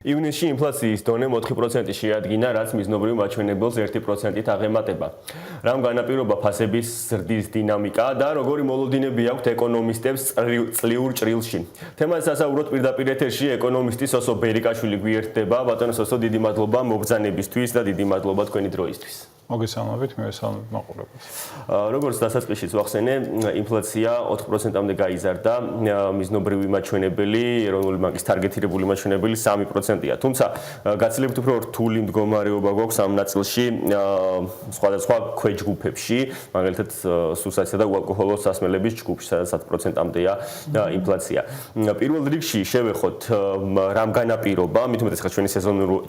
ივნისში ინფლაციის დონე 4% შეადგინა, რაც მიზნობრივ მაჩვენებელს 1%-ით აღემატება. რამ განაპირობა ფასების ზრდის დინამიკა და როგორი მოლოდინები აქვთ ეკონომისტებს წლიურ ჭრილში. თემაზე სასაუბროთ პირდაპირ ეთერში ეკონომისტი სოსო ბერიკაშვილი გვიერთდება. ბატონო სოსო, დიდი მადლობა მობრძანებისთვის და დიდი მადლობა თქვენი დროისთვის. მოგესალმებით, მივესალმებით მაყურებელს. როგორც დასაწყისშიც ვახსენე, ინფლაცია 4%-მდე გაიზარდა, მიზნობრივი მაჩვენებელი, ეროვნული ბანკის თარგეტირებული მაჩვენებელი 3%-ია. თუმცა გაცილებით უფრო რთული მდგომარეობა გვაქვს ამ ნაწილში სხვადასხვა ქვეჯგუფებში, მაგალითად სუსაცისა და უალკოჰოლოს სასმელების ჯგუფში, სადაც 10%-მდეა ინფლაცია. პირველ რიგში შევეხოთ რამ განაპირობა, მით უმეტეს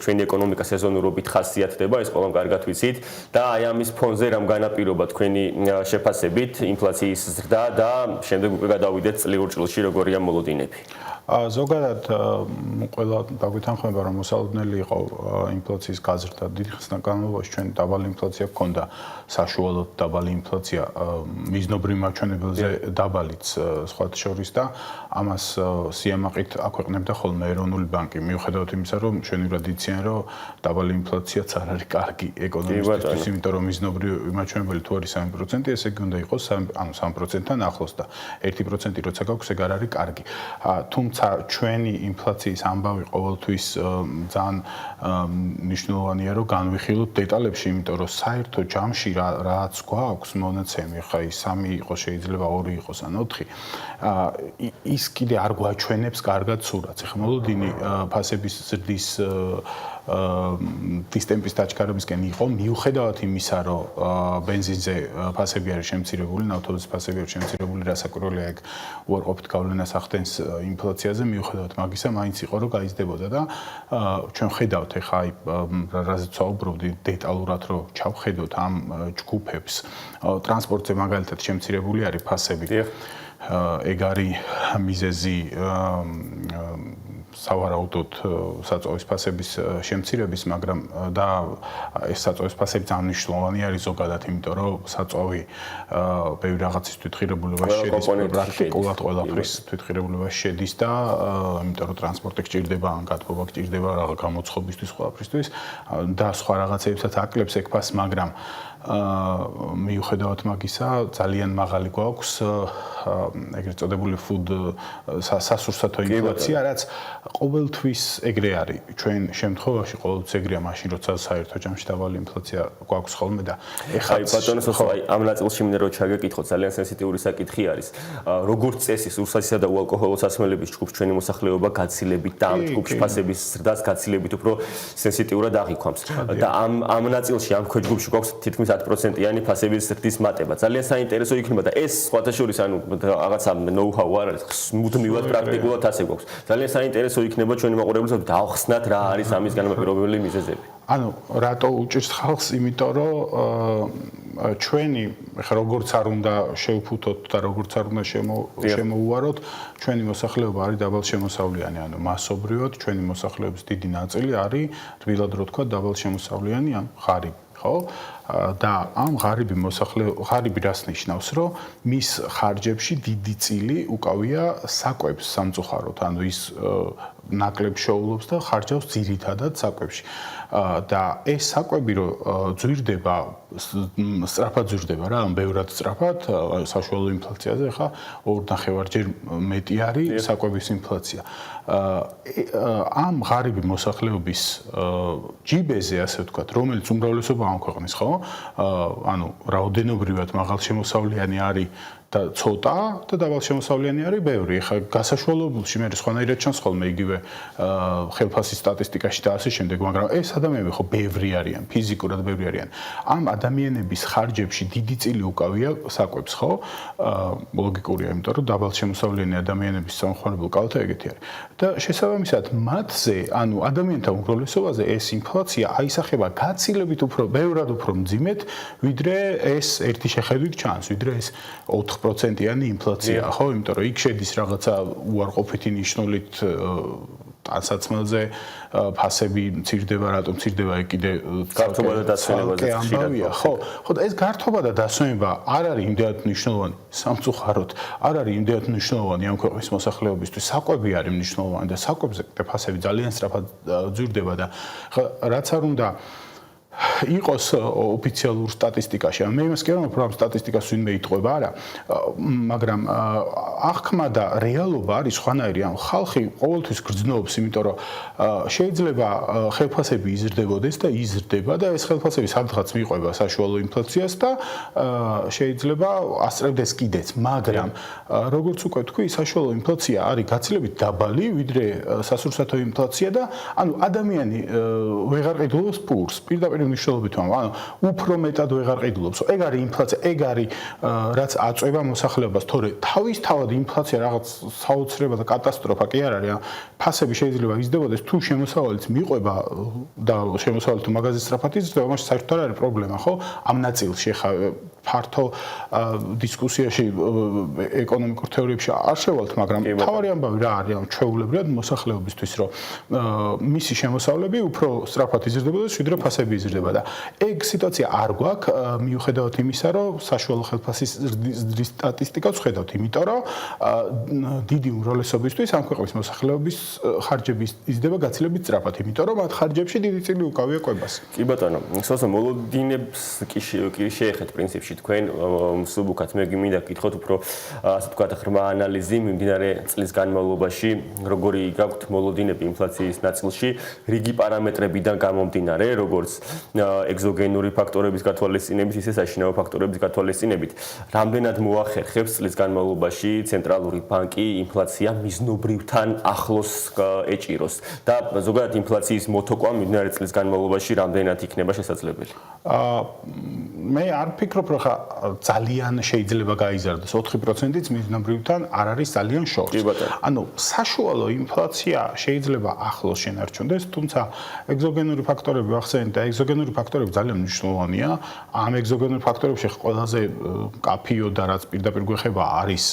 ჩვენი ეკონომიკა სეზონურობით ხასიათდება, ეს ყველამ კარგად ვიცით. და აი ამის ფონზე რამ განაპირობა თქვენი შეფასებით ინფლაციის ზრდა და შემდეგ უკვე გადავიდეთ წლიურ ჭრილში როგორია მოლოდინები. ზოგადად ყველა დაგვეთანხმება რომ მოსალოდნელი იყო ინფლაციის გაზრდა დიდი ხნის განმავლობაში ჩვენ დაბალი ინფლაცია გქონდა საშუალოდ დაბალი ინფლაცია მიზნობრივ მაჩვენებელზე დაბალიც სხვათა შორის და ამას სიამაყით აქვეყნებდა ხოლმე ეროვნული ბანკი მიუხედავად იმისა რომ ჩვენურად იციან რომ დაბალი ინფლაციაც არ არის კარგი ეკონომისტისთვის იმიტომ რომ მიზნობრივი მაჩვენებელი თუ არის 3% ესე იგი უნდა იყოს 3%-თან ახლოს და 1% როცა გაქვს ეგ არ არის კარგი თუმცა ჩვენი ინფლაციის ამბავი ყოველთვის ძალიან მნიშვნელოვანია რომ განვიხილოთ დეტალებში იმიტომ რომ საერთო ჯამში რაც გვაქვს მონაცემი ხა ის 3 იყოს შეიძლება 2 იყოს ან 4 ის კიდე არ გვაჩვენებს კარგად სურათს ეხლა მოლოდინი ფასების ზრდის ტემპის დაჩქარებისკენ იყო მიუხედავად იმისა რომ ბენზინზე ფასები არის შემცირებული ნავთობის ფასები არის შემცირებული რასაკვირველია ეგ უარყოფით გავლენას ახდენს ინფლაციაზე მიუხედავად მაგისა მაინც იყო რომ გაიზრდებოდა და ჩვენ ხედავთ ეხა აი რაზეც ვაუბრობდი დეტალურად რომ ჩავხედოთ ამ ჯგუფებს ტრანსპორტზე მაგალითად შემცირებული არის ფასები ეგ არის მიზეზი სავარაუდოდ საწვავის ფასების შემცირების, მაგრამ და ეს საწვავის ფასები ძალიან მნიშვნელოვანი არის ზოგადად, იმიტომ რომ საწვავი ბევრი რაღაცის თვითღირებულებაში შედის, პრაქტიკულად ყველაფრის თვითღირებულებაში შედის და იმიტომ რომ ტრანსპორტი გჭირდება, ან გათბობა გჭირდება რაღაც გამოცხობისთვის, ყველაფრისთვის და სხვა რაღაცებსაც აკლებს ეგ ფასს, მაგრამ მიუხედავად მაგისა ძალიან მაღალი გვაქვს ეგრეთ წოდებული food სასურსათო ინფლაცია, რაც ყოველთვის ეგრე არის. ჩვენ შემთხვევაში ყოველთვის ეგრეა მაშინ როცა საერთო ჯამში დაბალი ინფლაცია გვაქვს ხოლმე და ეხლა ბატონო სოსო აი ამ ნაწილში მინდა რომ ჩაგეკითხოთ ძალიან სენსიტიური საკითხი არის. როგორც წესი სურსათისა და უალკოჰოლოს სასმელების ჯგუფს ჩვენი მოსახლეობა გაცილებით და ამ ჯგუფში ფასების ზრდას გაცილებით უფრო სენსიტიურად აღიქვამს. და ამ ნაწილში ამ ქვეჯგუფში გვაქვს თითქმის 10%-იანი ფასების ზრდის მატება. ძალიან საინტერესო იქნება და ეს სხვათა შორის ანუ რაღაცა ნოუ-ჰაუ არ არის, მუდმივად პრაქტიკულად ასე გვაქვს. ძალიან საინტერესო იქნება ჩვენი მაყურებლისათვის დავხსნათ რა არის ამის განმაპირობებელი მიზეზები. ანუ რატო უჭირს ხალხს, იმიტომ რომ ჩვენი ხა როგორც არ უნდა შევფუთოთ და როგორც არ უნდა შემოუვაროთ, ჩვენი მოსახლეობა არის დაბალშემოსავლიანი, ანუ მასობრივად ჩვენი მოსახლეობის დიდი ნაწილი არის თბილად რო თქვა დაბალშემოსავლიანი ან ღარიბი, ხო? და ამ ღარიბი რას ნიშნავს, რომ მის ხარჯებში დიდი წილი უკავია საკვებს სამწუხაროდ, ანუ ის ნაკლებ შეულობს და ხარჯავს ძირითადად საკვებში. და ეს საკვები რო ძვირდება, სწრაფად ძვირდება რა, ბევრად სწრაფად, საშუალო ინფლაციაზე ხა 2.5-ჯერ მეტი არის საკვების ინფლაცია. ამ ღარიბი მოსახლეობის ჯიბეზე, ასე ვთქვათ, რომელიც უმრავლესობა ამ ქვეყნის, ხო? ანუ რაოდენობრივად მაღალშემოსავლიანი არის და ცოტა და დაბალშემოსავლიანი არის ბევრი. ეხლა გასაშუალებულში მე სხვანაირად ჩანს ხოლმე იგივე ხელფასის სტატისტიკაში და ასე შემდეგ, მაგრამ ეს ადამიანები ხო ბევრი არიან, ფიზიკურად ბევრი არიან. ამ ადამიანების ხარჯებში დიდი წილი უკავია საკვებს, ხო? ლოგიკურია, იმიტომ რომ დაბალშემოსავლიანი ადამიანების სამხმარებლო კალთა ეგეთი არის. და შესაბამისად მათზე, ანუ ადამიანთა უმრავლესობაზე ეს ინფლაცია აისახება გაცილებით უფრო ბევრად უფრო მძიმედ, ვიდრე ეს ერთი შეხედვით ჩანს, ვიდრე ეს 4%-იანი ინფლაცია, ხო? იმიტომ რომ იქ შედის რაღაცა უარყოფითი ნიშნულით ტანსაცმელზე ფასები მცირდება, რატომ მცირდება კიდე გართობა და დასვენებაზე ხშირია. ხო, ეს გართობა და დასვენება არ არის იმდენად მნიშვნელოვანი სამწუხაროდ, არ არის იმდენად მნიშვნელოვანი ამ ქვეყნის მოსახლეობისთვის. საკვები არის მნიშვნელოვანი და საკვებზე ფასები ძალიან სწრაფად ძვირდება და რაც არ უნდა იყოს ოფიციალურ სტატისტიკაში. მე იმას კი არ ვამბობ, რომ სტატისტიკას ვინმე იტყვება, არა, მაგრამ აღქმა და რეალობა არის სხვანაირი. ანუ ხალხი ყოველთვის გრძნობს, იმიტომ რომ შეიძლება ხელფასები იზრდებოდეს და იზრდება და ეს ხელფასები სადღაც მიყვება საშუალო ინფლაციას და შეიძლება ასწრებდეს კიდეც, მაგრამ როგორც უკვე თქვი, საშუალო ინფლაცია არის გაცილებით დაბალი, ვიდრე სასურსათო ინფლაცია და ანუ ადამიანი ვეღარ ყიდულობს პურს. პირდაპირ მნიშვნელობით ვამბობ, ანუ უფრო მეტად ვეღარ ყიდულობს. ეგ არის ინფლაცია, ეგ არის რაც აწვევა მოსახლეობას, თორე თავისთავად ინფლაცია რაღაც საოცრება და კატასტროფა კი არ არის. ფასები შეიძლება იზრდებოდეს, თუ შემოსავალიც მიყვება და შემოსავალი თუ მაღაზიის სწრაფად იზრდება, მაშინ საერთოდ არ არის პრობლემა, ხო? ამ ნაწილში ხა ფართო დისკუსიაში ეკონომიკურ თეორიებში არ შევალთ, მაგრამ თავარი ამბავი რა არის, ანუ ჩვეულებრივად მოსახლეობისთვის, რომ მისი შემოსავლები უფრო სწრაფად იზრდებოდეს, ვიდრე ფასები იზრდება და ეგ სიტუაცია არ გვაქვს, მიუხედავად იმისა, რომ საშუალო ხელფასის ზრდის სტატისტიკას ვხედავთ, იმიტომ რომ დიდი უმრავლესობისთვის ამ ქვეყნის მოსახლეობის ხარჯები იზრდება გაცილებით სწრაფად, იმიტომ რომ მათ ხარჯებში დიდი წილი უკავია კვებას. კი ბატონო, სოსო მოლოდინებს კი შეეხეთ პრინციპში თქვენ მსუბუქად მე მინდა გითხოთ უფრო ასე ვთქვათ ღრმა ანალიზი მიმდინარე წლის განმავლობაში როგორი გაქვთ მოლოდინები ინფლაციის ნაწილში რიგი პარამეტრებიდან გამომდინარე როგორც ეგზოგენური ფაქტორების გათვალისწინებით ისე საშინაო ფაქტორების გათვალისწინებით რამდენად მოახერხებს წლის განმავლობაში ცენტრალური ბანკი ინფლაცია მიზნობრივთან ახლოს ეჭიროს და ზოგადად ინფლაციის მოთოკვა მიმდინარე წლის განმავლობაში რამდენად იქნება შესაძლებელი მე არ ვფიქრობ რომ ძალიან შეიძლება გაიზარდოს 4%-იც მიზნობრივთან არ არის ძალიან შორს. ანუ საშუალო ინფლაცია შეიძლება ახლოს შენარჩუნდეს, თუმცა ეგზოგენური ფაქტორები ვახსენეთ და ეგზოგენური ფაქტორები ძალიან მნიშვნელოვანია. ამ ეგზოგენურ ფაქტორებში ყველაზე კაფიო და რაც პირდაპირ გვეხება არის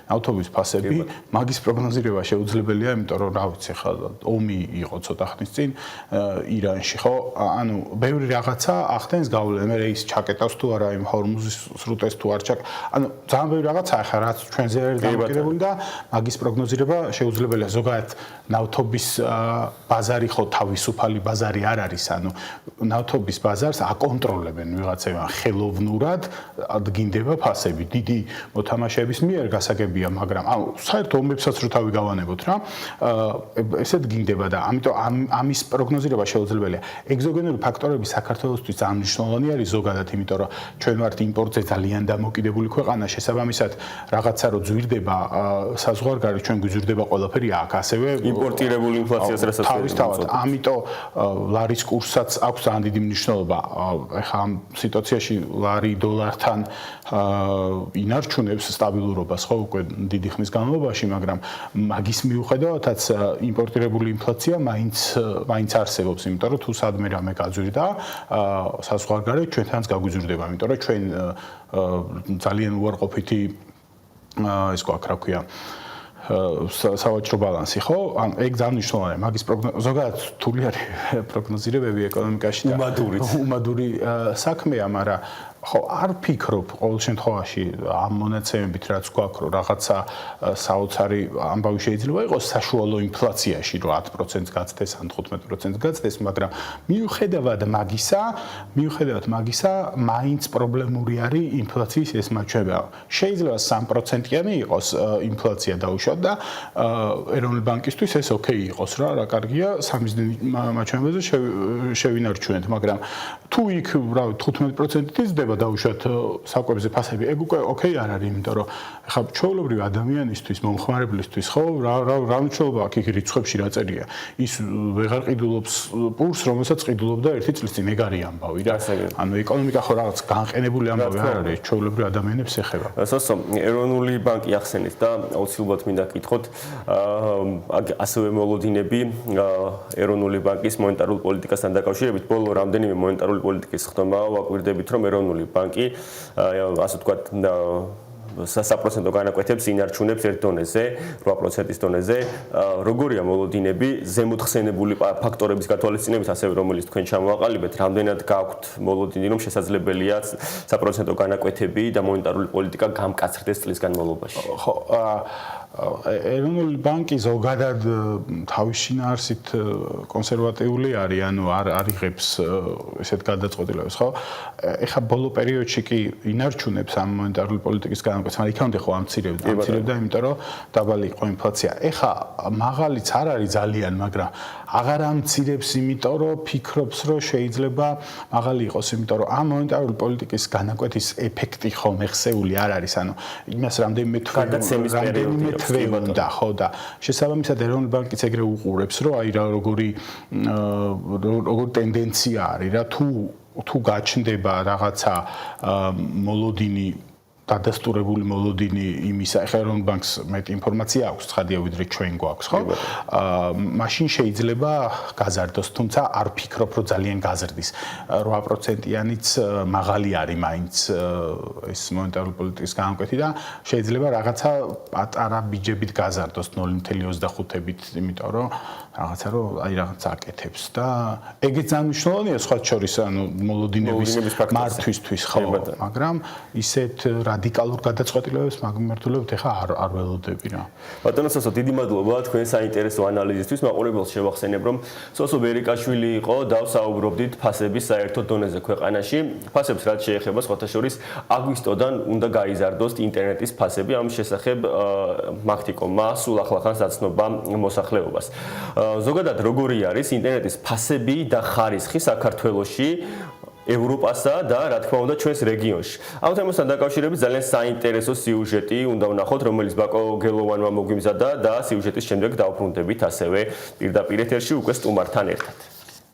ნავთობის ფასები. მაგის პროგნოზირება შეუძლებელია, იმიტომ რომ რა ვიცი ხა ომი იყო ცოტა ხნის წინ ირანში, ხო? ანუ ბევრი რაღაცა ახდენს გავლენას, მე ის ჩაკეტავს თუ არა იმ ჰორმუზის სრუტეს თუ არ ჩაკ. ანუ ძალიან ბევრი რაღაცაა ხა რაც ჩვენზე არის დამოკიდებული და მაგის პროგნოზირება შეუძლებელია. ზოგადად ნავთობის ბაზარი ხო თავისუფალი ბაზარი არ არის, ანუ ნავთობის ბაზარს აკონტროლებენ ვიღაცები ხელოვნურად, დგინდება ფასები. დიდი მოთამაშეების მიერ გასაგებია, მაგრამ ანუ საერთოდ ომებსაც რო თავი გავანებოთ რა, ესე დგინდება და ამიტომ ამის პროგნოზირება შეუძლებელია. ეგზოგენური ფაქტორები საქართველოსთვის ძალიან მნიშვნელოვანი არის ზოგადად, იმიტომ რომ ჩვენ ვართ იმპორტზე ძალიან დამოკიდებული ქვეყანა, შესაბამისად რაღაცა რო ძვირდება საზღვარგარეთ, ჩვენ გვიზრდება ყველაფერი აქ, ასევე იმპორტირებული ინფლაციას რასაც თავისთავად. ამიტომ ლარის კურსსაც აქვს ძალიან დიდი მნიშვნელობა. ეხლა ამ სიტუაციაში ლარი დოლართან ინარჩუნებს სტაბილურობას, ხო, უკვე დიდი ხნის განმავლობაში, მაგრამ მაგის მიუხედავადაც იმპორტირებული ინფლაცია მაინც არსებობს, იმიტომ რომ თუ სადმე რამე გაძვირდა საზღვარგარეთ ჩვენთანაც გაგვიზრდება, იმიტომ რომ ჩვენ ძალიან უარყოფითი ეს რა ქვია სავაჭრო ბალანსი, ხო? ან ეგ ძალიან მნიშვნელოვანია. მაგის ზოგადად რთული არის პროგნოზირებები ეკონომიკაში და უმადური საქმეა, მაგრამ ხო არ ვფიქრობ ყოველ შემთხვევაში ამ მონაცემებით რაც გვაქვს რომ რაღაცა საოცარი ამბავი შეიძლება იყოს საშუალო ინფლაციაში რომ 10%-ს გაცდეს ან 15%-ს გაცდეს, მაგრამ მიუხედავად მაგისა მაინც პრობლემური არის ინფლაციის ეს მაჩვენებაა. შეიძლება 3%-იანი იყოს ინფლაცია დაუშვათ და ეროვნული ბანკისთვის ეს ოკეი იყოს რა კარგია, სამის მაჩვენებაზე შევინარჩუნეთ, მაგრამ თუ იქ რა 15%-ით იზრდება დაუშვათ საკვებზე ფასები, ეგ უკვე ოკეი არ არის, იმიტომ რომ ეხლა ჩვეულებრივი ადამიანისთვის, მომხმარებლისთვის, ხო, რა მნიშვნელობა აქვს იქ რიცხვებში რა წერია. ის ვეღარ ყიდულობს პურს, რომელსაც ყიდულობდა 1 წლის წინ, ეგ არის ამბავი რა. ანუ ეკონომიკა ხო რაღაც განყენებული ამბავი არ არის, ჩვეულებრივ ადამიანებს ეხება. სოსო, ეროვნული ბანკი ახსენეთ და აუცილებლად მინდა გითხოთ, ასევე მოლოდინები ეროვნული ბანკის მონეტარული პოლიტიკასთან დაკავშირებით, ბოლო რამდენიმე მონეტარული პოლიტიკის ხდომა ვაკვირდებით, რომ ეროვნული ბანკი ასე ვთქვათ საპროცენტო განაკვეთებს ინარჩუნებს ერთ დონეზე, 8%-ის დონეზე. როგორია მოლოდინები ზემოთხსენებული ფაქტორების გათვალისწინებით, ასევე რომელიც თქვენ ჩამოაყალიბეთ, რამდენად გაქვთ მოლოდინი, რომ შესაძლებელია საპროცენტო განაკვეთები და მონეტარული პოლიტიკა გამკაცრდეს წლის განმავლობაში? ხო, ეროვნული ბანკი ზოგადად თავის შინაარსით კონსერვატიული არის, ანუ არ იღებს ესეთ გადაწყვეტილებებს, ხო? ეხლა ბოლო პერიოდში კი ინარჩუნებს ამ მონეტარული პოლიტიკის განაკვეთს, მაგრამ იქამდე ხო ამცირებდა, იმიტომ რომ დაბალი იყო ინფლაცია. ეხლა მაღალიც არ არის ძალიან, მაგრამ აღარ ამცირებს, იმიტომ რომ ფიქრობს, რომ შეიძლება მაღალი იყოს, იმიტომ რომ ამ მონეტარული პოლიტიკის განაკვეთის ეფექტი ხოლმე ხსეული არ არის, ანუ იმას რამდენიმე თვე უნდა, ხო და შესაბამისად ეროვნული ბანკიც ეგრე უყურებს, რომ აი რა როგორი ტენდენცია არის რა თუ გაჩნდება რაღაცა მოლოდინი დადასტურებული მოლოდინი იმისა, ეხლა ეროვნულ ბანკს მეტი ინფორმაცია აქვს, ცხადია ვიდრე ჩვენ გვაქვს, ხო? მაშინ შეიძლება გაზარდოს, თუმცა არ ფიქრობ, რომ ძალიან გაზრდის. 8%-იანიც მაღალი არის მაინც ეს მონეტარული პოლიტიკის განაკვეთი და შეიძლება რაღაცა პატარა ბიჯებით გაზარდოს 0.25-ით, იმიტომ რომ რაღაცა რომ აი რაღაც აკეთებს და ეგეც ძალიან მნიშვნელოვანია სხვა შორის, ანუ მოლოდინების მართვისთვის, ხო, მაგრამ ისეთ რადიკალურ გადაწყვეტილებებს მაგმართულებით ეხა არ ველოდები რა. ბატონო სოსო, დიდი მადლობა თქვენ საინტერესო ანალიზისთვის. მაყურებელს შევახსენებ, რომ სოსო ბერიკაშვილი იყო და ვსაუბრობდით ფასების საერთო დონეზე ქვეყანაში. ფასებს რაც შეეხება სხვათა შორის აგვისტოდან უნდა გაიზარდოს ინტერნეტის ფასები, ამ შესახებ მაქტიკომმა სულ ახლახანს აცნობა მოსახლეობას. ზოგადად როგორი არის ინტერნეტის ფასები და ხარისხი საქართველოში, ევროპასა და რა თქმა უნდა ჩვენს რეგიონში. ამ თემასთან დაკავშირებით ძალიან საინტერესო სიუჟეტი უნდა ვნახოთ, რომელიც ბაკო გელოვანმა მოგვიმზადა და სიუჟეტის შემდეგ დავბრუნდებით ასევე პირდაპირ ეთერში უკვე სტუმართან ერთად.